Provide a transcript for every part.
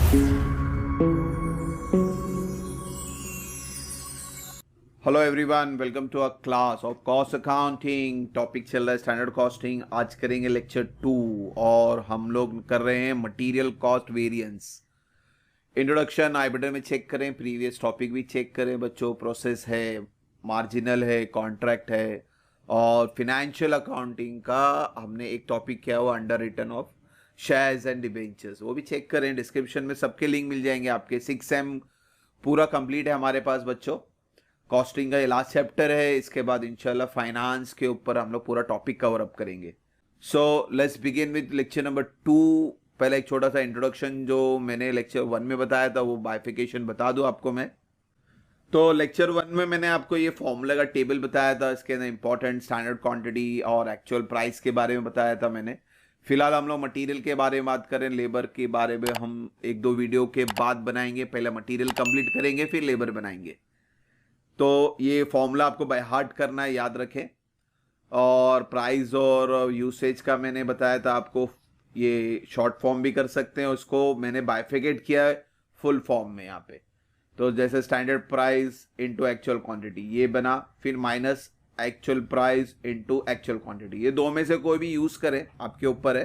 Hello everyone, welcome to a class of cost accounting. Topic चल रहा है standard costing. आज करेंगे लेक्चर 2 और हम लोग कर रहे हैं material cost variance. Introduction I button में चेक करें, प्रीवियस टॉपिक भी चेक करें बच्चों। प्रोसेस है, मार्जिनल है, कॉन्ट्रैक्ट है और फिनेंशियल अकाउंटिंग का हमने एक टॉपिक किया हुआ under return of shares and debentures, वो भी चेक करें। डिस्क्रिप्शन में सबके लिंक मिल जाएंगे आपके। 6M पूरा कंप्लीट है हमारे पास बच्चों। कॉस्टिंग का ये लास्ट चैप्टर है, इसके बाद इंशाल्लाह फाइनेंस के ऊपर हम लोग पूरा टॉपिक कवर अप करेंगे। So let's begin with lecture number 2। पहले एक छोटा सा इंट्रोडक्शन जो मैंने लेक्चर 1 में बताया था, वो बाइफिकेशन बता दूं आपको मैं। तो लेक्चर 1 में मैंने आपको ये फॉर्मूला का टेबल बताया था, इसके अंदर इंपॉर्टेंट स्टैंडर्ड क्वांटिटी और एक्चुअल प्राइस के बारे में बताया था मैंने। फिलहाल हम लोग मटेरियल के बारे में बात करें, लेबर के बारे में हम 1-2 वीडियो के बाद बनाएंगे। पहले मटेरियल कंप्लीट करेंगे, फिर लेबर बनाएंगे। तो ये फॉर्मूला आपको बाय हार्ट करना है, याद रखें। और प्राइस और यूसेज का मैंने बताया था आपको, ये शॉर्ट फॉर्म भी कर सकते हैं, उसको मैंने बाइफिकेट किया है फुल फॉर्म में यहाँ पे। तो जैसे standard price into actual quantity ये बना, फिर minus actual price into actual quantity. ये दो में से कोई भी यूज करें, आपके ऊपर है।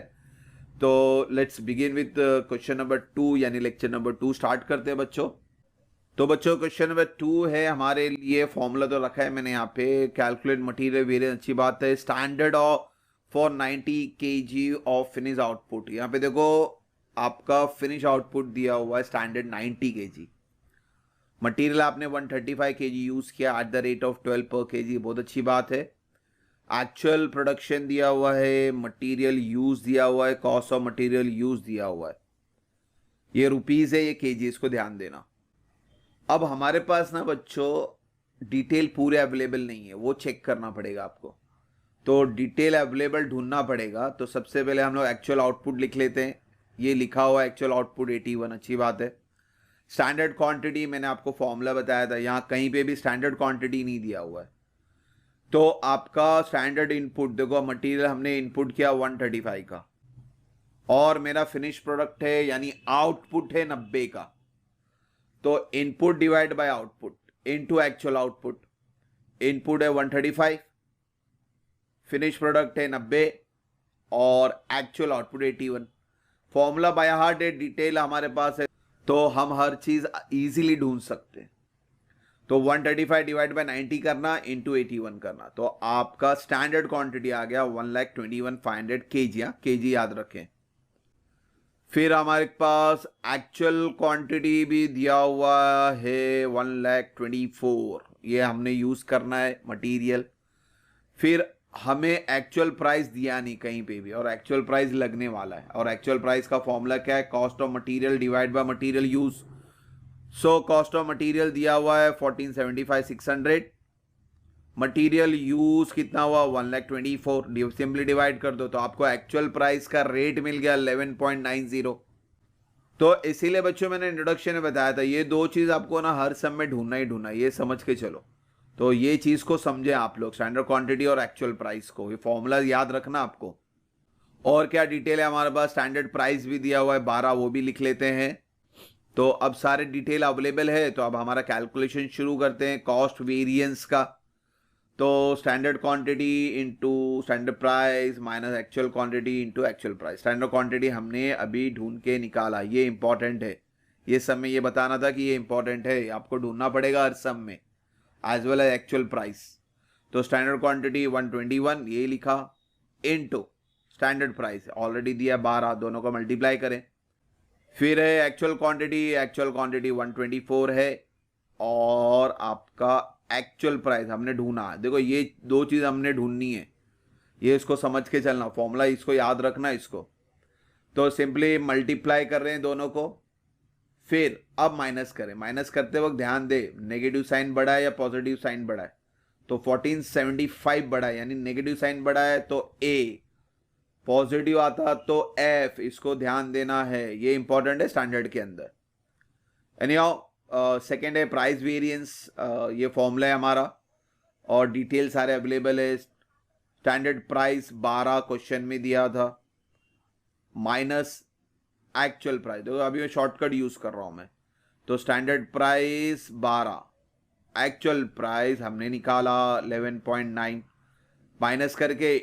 तो let's begin with question number 2 यानी लेक्चर नंबर 2 स्टार्ट करते हैं बच्चों। तो बच्चों क्वेश्चन नंबर 2 है हमारे लिए, फॉर्मूला तो रखा है मैंने यहाँ पे, कैलकुलेट मटेरियल वेरिएंस। अच्छी बात है। Standard of for 90 kg of finish output. यहाँ पे देखो आपका फिनिश आउटपुट दिया हुआ है स्टैंडर्ड 90 kg। मटेरियल आपने 135 kg यूज किया at the rate of 12 per kg, बहुत अच्छी बात है। एक्चुअल प्रोडक्शन दिया हुआ है, मटेरियल यूज दिया हुआ है, कॉस्ट ऑफ मटेरियल यूज दिया हुआ है। ये रुपीज है, ये kg, इसको ध्यान देना। अब हमारे पास ना बच्चों डिटेल पूरे अवेलेबल नहीं है, वो चेक करना पड़ेगा आपको। तो डिटेल अवेलेबल ढूंढना पड़ेगा। तो सबसे पहले हम लोग एक्चुअल आउटपुट लिख लेते हैं। ये लिखा हुआ एक्चुअल आउटपुट 81, अच्छी बात है। स्टैंडर्ड क्वांटिटी मैंने आपको फॉर्मूला बताया था, यहाँ कहीं पे भी स्टैंडर्ड क्वांटिटी नहीं दिया हुआ है। तो आपका स्टैंडर्ड इनपुट देखो, मटेरियल हमने इनपुट किया 135 का और मेरा फिनिश प्रोडक्ट है यानी आउटपुट है 90 का। तो input divide by output into actual output. Input है 135, फिनिश प्रोडक्ट है 90 और actual output 81। Formula by heart है, डिटेल हमारे पास है, तो हम हर चीज इजीली ढूंढ सकते हैं। तो 135 डिवाइड बाय 90 करना इनटू 81 करना, तो आपका स्टैंडर्ड क्वांटिटी आ गया 1,21,500 kg। kg याद रखें। फिर हमारे पास एक्चुअल क्वांटिटी भी दिया हुआ है 1,24,000, ये हमने यूज करना है मटेरियल। फिर हमें एक्चुअल प्राइस दिया नहीं कहीं पे भी, और एक्चुअल प्राइस लगने वाला है। और एक्चुअल प्राइस का फॉर्मूला क्या है? Cost of material divide by material use. So cost of material दिया हुआ है 1475,600। मटेरियल यूज कितना हुआ? 1,24,000। सिंपली डिवाइड कर दो तो आपको एक्चुअल प्राइस का रेट मिल गया 11.90। तो इसीलिए बच्चों मैंने इंट्रोडक्शन में बताया था, ये दो चीज आपको ना हर सब में ढूंढना ही ढूंढना, ये समझ के चलो। तो ये चीज को समझे आप लोग, स्टैंडर्ड क्वांटिटी और एक्चुअल प्राइस को, ये फॉर्मूला याद रखना आपको। और क्या डिटेल है हमारे पास? स्टैंडर्ड प्राइस भी दिया हुआ है 12, वो भी लिख लेते हैं। तो अब सारे डिटेल अवेलेबल है, तो अब हमारा कैलकुलेशन शुरू करते हैं कॉस्ट वेरिएंस का। तो standard quantity into standard price minus actual quantity into actual price. Standard quantity हमने अभी ढूंढ के निकाला, ये इंपॉर्टेंट है। ये सब में ये बताना था कि ये इंपॉर्टेंट है, आपको ढूंढना पड़ेगा हर सब में, as well as actual price. तो स्टैंडर्ड क्वांटिटी 121 ये लिखा, इनटू स्टैंडर्ड प्राइस ऑलरेडी दिया 12, दोनों को मल्टीप्लाई करें। फिर है एक्चुअल क्वांटिटी 124 है और आपका एक्चुअल प्राइस हमने ढूंढा। देखो ये दो चीज हमने ढूंढनी है, ये इसको समझ के चलना, फॉर्मूला इसको याद रखना इसको। तो सिंपली मल्टीप्लाई कर रहे हैं दोनों को, फिर अब माइनस करें। माइनस करते वक्त ध्यान दे, नेगेटिव साइन बढ़ा है या पॉजिटिव साइन बढ़ा है। तो 1475 बढ़ा है यानी नेगेटिव साइन बढ़ा है, तो ए, पॉजिटिव आता तो एफ, इसको ध्यान देना है, ये इंपॉर्टेंट है स्टैंडर्ड के अंदर। एनीहाउ सेकेंड है प्राइस वेरिएंस, ये फॉर्मूला है हमारा और डिटेल सारे अवेलेबल है। स्टैंडर्ड प्राइस 12 क्वेश्चन में दिया था, माइनस एक्चुअल प्राइस, देखो अभी मैं शॉर्टकट यूज कर रहा हूं मैं, तो स्टैंडर्ड प्राइस 12, एक्चुअल प्राइस हमने निकाला 11.9 माइनस करके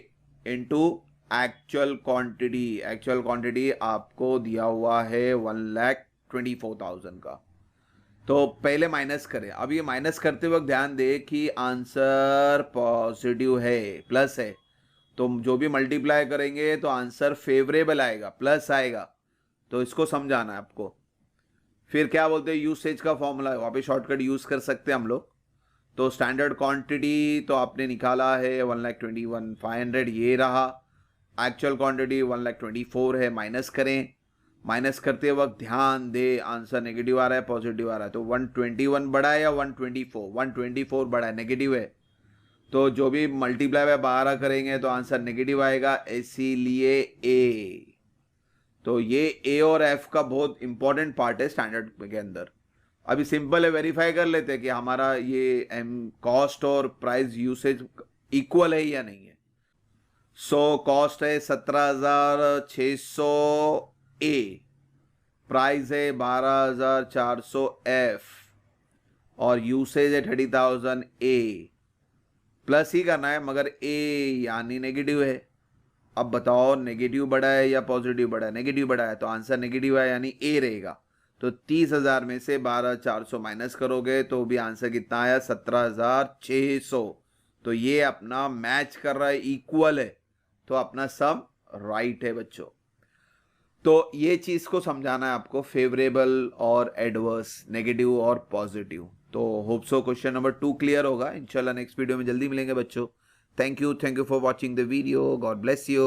into actual quantity. Actual quantity आपको दिया हुआ है 1,24,000 का, तो पहले माइनस करें। अब ये माइनस करते वक्त ध्यान दे कि आंसर पॉजिटिव है, प्लस है, तो जो भी मल्टीप्लाई करेंगे तो आंसर फेवरेबल आएगा, प्लस आएगा, तो इसको समझाना है आपको। फिर क्या बोलते हैं, यूसेज का फॉर्मूला है, वहाँ पे शॉर्टकट यूज कर सकते हैं हम लोग। तो स्टैंडर्ड क्वांटिटी तो आपने निकाला है 1,21,500, ये रहा। एक्चुअल क्वांटिटी 1,24,000 है, माइनस करें। माइनस करते वक्त ध्यान दे आंसर नेगेटिव आ रहा है पॉजिटिव आ रहा है, तो 121 बड़ा है या 124? 124 बड़ा है, नेगेटिव है, तो जो भी मल्टीप्लाई बाय 12 करेंगे तो आंसर नेगेटिव आएगा, इसीलिए ए। तो ये ए और एफ का बहुत इंपॉर्टेंट पार्ट है स्टैंडर्ड के अंदर। अभी सिंपल है, वेरीफाई कर लेते हैं कि हमारा ये कॉस्ट और प्राइस यूसेज इक्वल है या नहीं है। सो कॉस्ट है 17,600 ए, प्राइस है 12,400 एफ, और यूसेज है 30,000 ए। प्लस ही करना है, मगर ए यानी नेगेटिव है। अब बताओ नेगेटिव बड़ा है या पॉजिटिव बड़ा है? नेगेटिव बड़ा है, तो आंसर नेगेटिव है यानी ए रहेगा। तो 30,000 में से 12,400 माइनस करोगे तो भी आंसर कितना आया? 17,600। तो ये अपना मैच कर रहा है, इक्वल है, तो अपना सब राइट है बच्चों। तो ये चीज को समझाना है आपको, फेवरेबल और एडवर्स, नेगेटिव और पॉजिटिव। तो hope so question number 2 clear होगा। इंशाल्लाह नेक्स्ट वीडियो में जल्दी मिलेंगे बच्चों। Thank you for watching the video. God bless you.